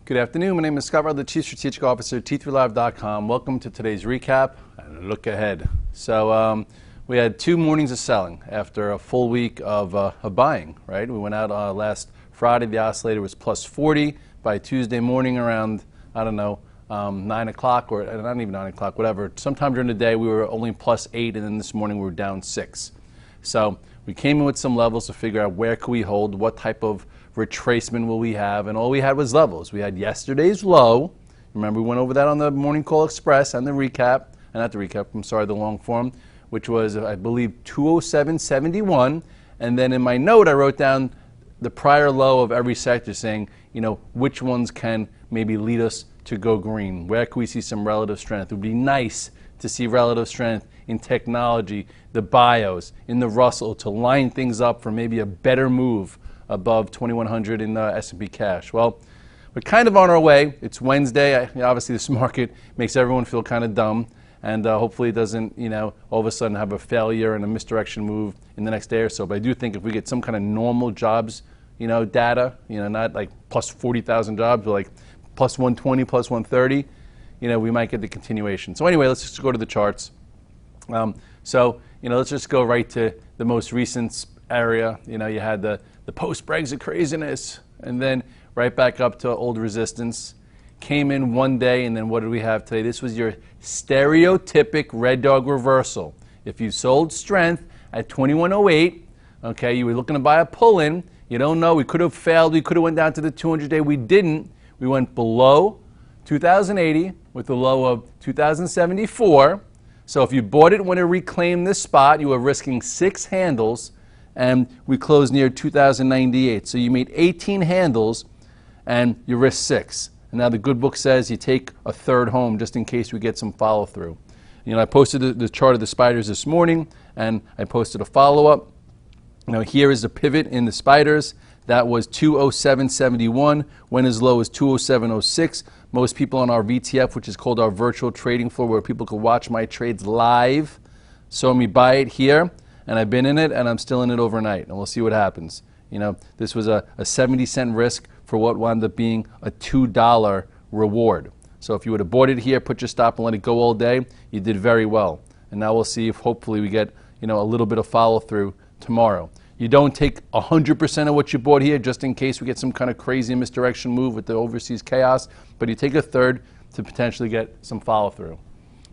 Good afternoon. My name is Scott Redler, Chief Strategic Officer at T3Live.com. Welcome to today's recap and a look ahead. So we had 2 mornings of selling after a full week of buying, right? We went out last Friday. The oscillator was plus 40. By Tuesday morning around, 9 o'clock, or not even 9 o'clock, whatever. Sometime during the day we were only plus 8, and then this morning we were down 6. So we came in with some levels to figure out where could we hold, what type of retracement will we have, and all we had was levels. We had yesterday's low. Remember, we went over that on the Morning Call Express and the recap, the long form, which was, I believe, 207.71. And then in my note, I wrote down the prior low of every sector, saying, which ones can maybe lead us to go green. Where can we see some relative strength? It would be nice to see relative strength in technology, the bios, in the Russell, to line things up for maybe a better move above 2100 in the S&P cash. Well, we're kind of on our way. It's Wednesday. Obviously, this market makes everyone feel kind of dumb, and hopefully it doesn't, all of a sudden have a failure and a misdirection move in the next day or so. But I do think if we get some kind of normal jobs, data, not like plus 40,000 jobs, but like plus 120, plus 130, we might get the continuation. So anyway, let's just go to the charts. Let's just go right to the most recent area. You had the post-Brexit craziness, and then right back up to old resistance. Came in one day, and then what did we have today? This was your stereotypic red dog reversal. If you sold strength at 2108, okay, you were looking to buy a pull-in. You don't know. We could have failed. We could have went down to the 200-day. We didn't. We went below 2080 with a low of 2074. So if you bought it when it reclaimed this spot, you were risking 6 handles, and we closed near 2098. So you made 18 handles, and you risked 6. And now the good book says you take a third home just in case we get some follow-through. I posted the chart of the spiders this morning, and I posted a follow-up. Here is the pivot in the spiders. That was 207.71, went as low as 207.06. Most people on our VTF, which is called our virtual trading floor, where people can watch my trades live, saw me buy it here, and I've been in it, and I'm still in it overnight, and we'll see what happens. This was a 70-cent risk for what wound up being a $2 reward. So if you would have bought it here, put your stop and let it go all day, you did very well. And now we'll see if hopefully we get a little bit of follow-through tomorrow. You don't take 100% of what you bought here just in case we get some kind of crazy misdirection move with the overseas chaos, but you take a third to potentially get some follow-through.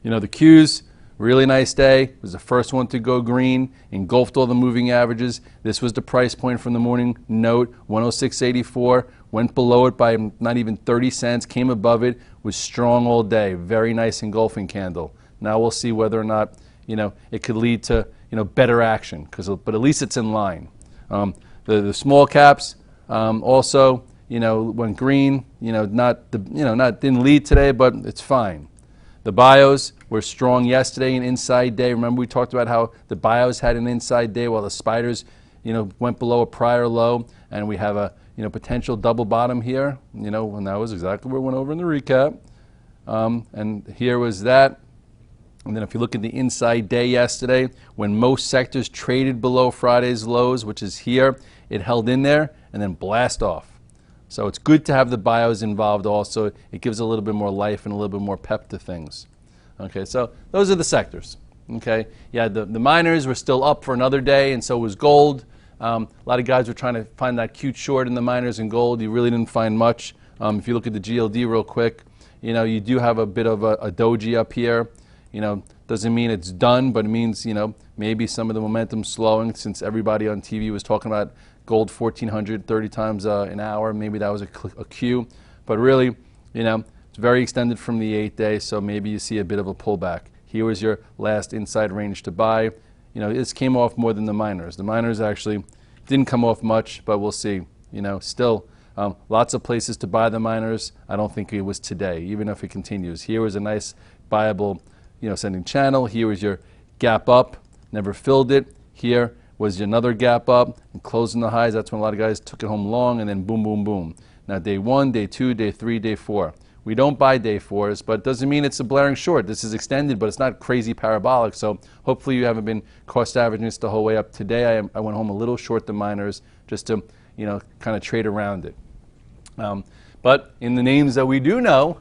The Qs, really nice day. It was the first one to go green, engulfed all the moving averages. This was the price point from the morning note, 106.84. Went below it by not even 30 cents, came above it, was strong all day. Very nice engulfing candle. Now we'll see whether or not it could lead to better action, but at least it's in line. The small caps also went green. Didn't lead today, but it's fine. The bios were strong yesterday, an inside day. Remember we talked about how the bios had an inside day while the spiders went below a prior low, and we have a potential double bottom here. And that was exactly what we went over in the recap. And here was that. And then if you look at the inside day yesterday, when most sectors traded below Friday's lows, which is here, it held in there and then blast off. So it's good to have the bios involved also. It gives a little bit more life and a little bit more pep to things. Okay, so those are the sectors. Okay, yeah, the miners were still up for another day, and so was gold. A lot of guys were trying to find that cute short in the miners and gold. You really didn't find much. If you look at the GLD real quick, you do have a bit of a doji up here. Doesn't mean it's done, but it means, maybe some of the momentum's slowing since everybody on TV was talking about gold 1,400 30 times an hour. Maybe that was a cue. But really, it's very extended from the 8-day, so maybe you see a bit of a pullback. Here was your last inside range to buy. This came off more than the miners. The miners actually didn't come off much, but we'll see. Still lots of places to buy the miners. I don't think it was today, even if it continues. Here was a nice buyable ascending channel. Here was your gap up, never filled it. Here was another gap up and closing the highs. That's when a lot of guys took it home long, and then boom, boom, boom. Now day 1, day 2, day 3, day 4. We don't buy day 4s, but it doesn't mean it's a blaring short. This is extended, but it's not crazy parabolic, so hopefully you haven't been cost averaging this the whole way up. Today I went home a little short the miners just to kind of trade around it. But in the names that we do know,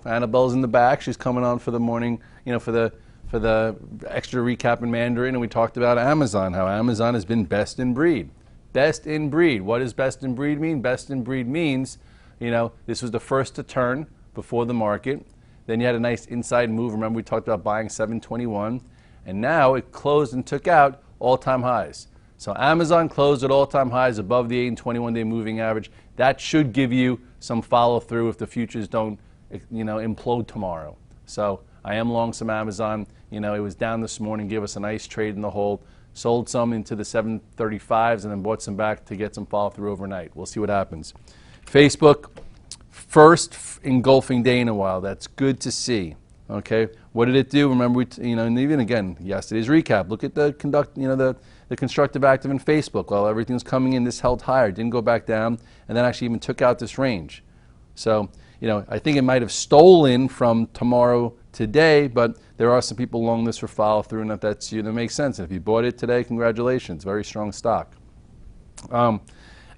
Annabelle's in the back. She's coming on for the morning, for the extra recap in Mandarin, and we talked about Amazon, how Amazon has been best in breed. Best in breed. What does best in breed mean? Best in breed means, this was the first to turn before the market. Then you had a nice inside move. Remember, we talked about buying 721, and now it closed and took out all-time highs. So Amazon closed at all-time highs above the 8 and 21-day moving average. That should give you some follow-through if the futures don't, implode tomorrow. So I am long some Amazon. It was down this morning, gave us a nice trade in the hold. Sold some into the 735s and then bought some back to get some follow-through overnight. We'll see what happens. Facebook, first engulfing day in a while. That's good to see. Okay, what did it do? Remember, and even again, yesterday's recap. Look at the the constructive active in Facebook. While everything's coming in, this held higher, didn't go back down, and then actually even took out this range. So, I think it might have stolen from tomorrow today, but there are some people along this for follow through, and if that's you, that makes sense. And if you bought it today, congratulations, very strong stock.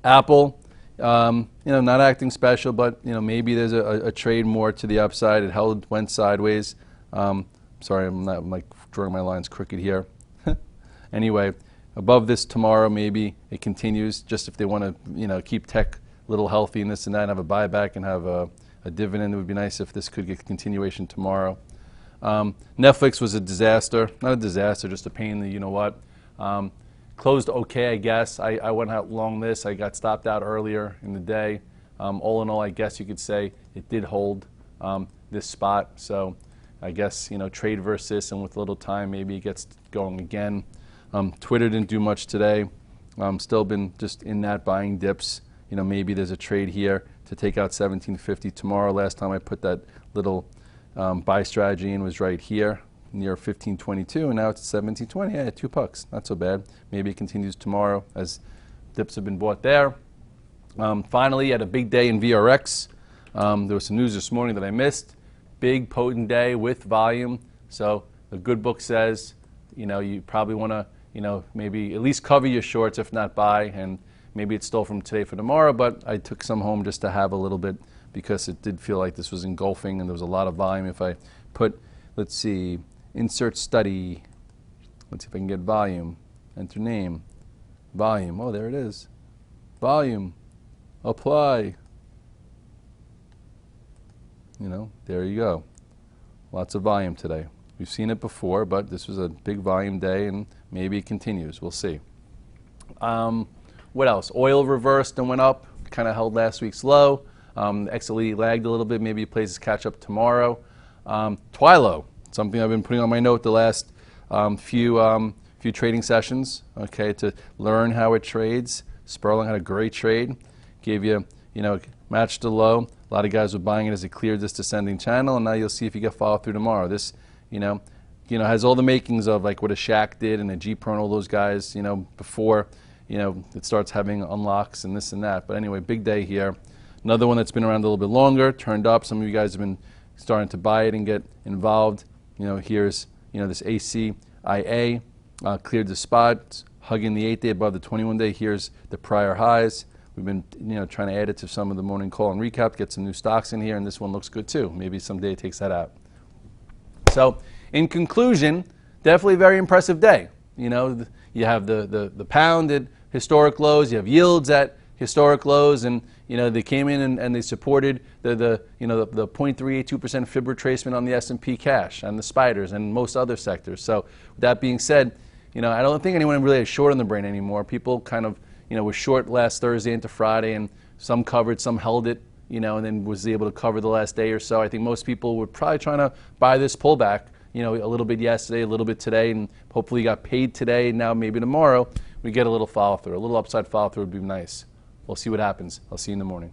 Apple, not acting special, but maybe there's a trade more to the upside. It went sideways. Sorry, I'm like drawing my lines crooked here. Anyway, above this tomorrow, maybe it continues. Just if they want to, keep tech a little healthy and this and that, and have a buyback and have a dividend, it would be nice if this could get continuation tomorrow. Netflix was a disaster. Not a disaster, just a pain in the you-know-what. Closed okay, I guess. I went out long this. I got stopped out earlier in the day. All in all, I guess you could say it did hold this spot. So I guess, trade versus this, and with a little time, maybe it gets going again. Twitter didn't do much today. Still been just in that buying dips. Maybe there's a trade here to take out 1750 tomorrow. Last time I put that little buy strategy in was right here near 1522, and now it's 1720. Yeah, $2. Not so bad. Maybe it continues tomorrow as dips have been bought there. Finally, had a big day in VRX. There was some news this morning that I missed. Big, potent day with volume. So the good book says, you probably want to, maybe at least cover your shorts, if not buy, and maybe it's still from today for tomorrow, but I took some home just to have a little bit because it did feel like this was engulfing and there was a lot of volume. If I put, let's see, insert study, let's see if I can get volume, enter name, volume, oh, there it is, volume, apply, there you go. Lots of volume today. We've seen it before, but this was a big volume day and maybe it continues. We'll see. What else? Oil reversed and went up, kind of held last week's low. XLE lagged a little bit, maybe it plays its catch up tomorrow. TWLO, something I've been putting on my note the last few trading sessions, okay, to learn how it trades. Sperling had a great trade, gave you, matched the low. A lot of guys were buying it as it cleared this descending channel, and now you'll see if you get follow through tomorrow. This, has all the makings of like what a Shaq did and a G-Pro and all those guys, before, it starts having unlocks and this and that. But anyway, big day here. Another one that's been around a little bit longer, turned up. Some of you guys have been starting to buy it and get involved. Here's, this ACIA, cleared the spot, hugging the 8-day above the 21-day. Here's the prior highs. We've been, trying to add it to some of the morning call and recap, get some new stocks in here, and this one looks good too. Maybe someday it takes that out. So, in conclusion, definitely a very impressive day. You have the pound at historic lows, you have yields at historic lows, and they came in and they supported the 0.382% fib retracement on the S&P cash and the spiders and most other sectors. So, with that being said, I don't think anyone really has short on the brain anymore. People kind of was short last Thursday into Friday, and some covered, some held it, and then was able to cover the last day or so. I think most people were probably trying to buy this pullback, a little bit yesterday, a little bit today, and hopefully got paid today. Now maybe tomorrow we get a little follow through, a little upside follow through would be nice. We'll see what happens. I'll see you in the morning.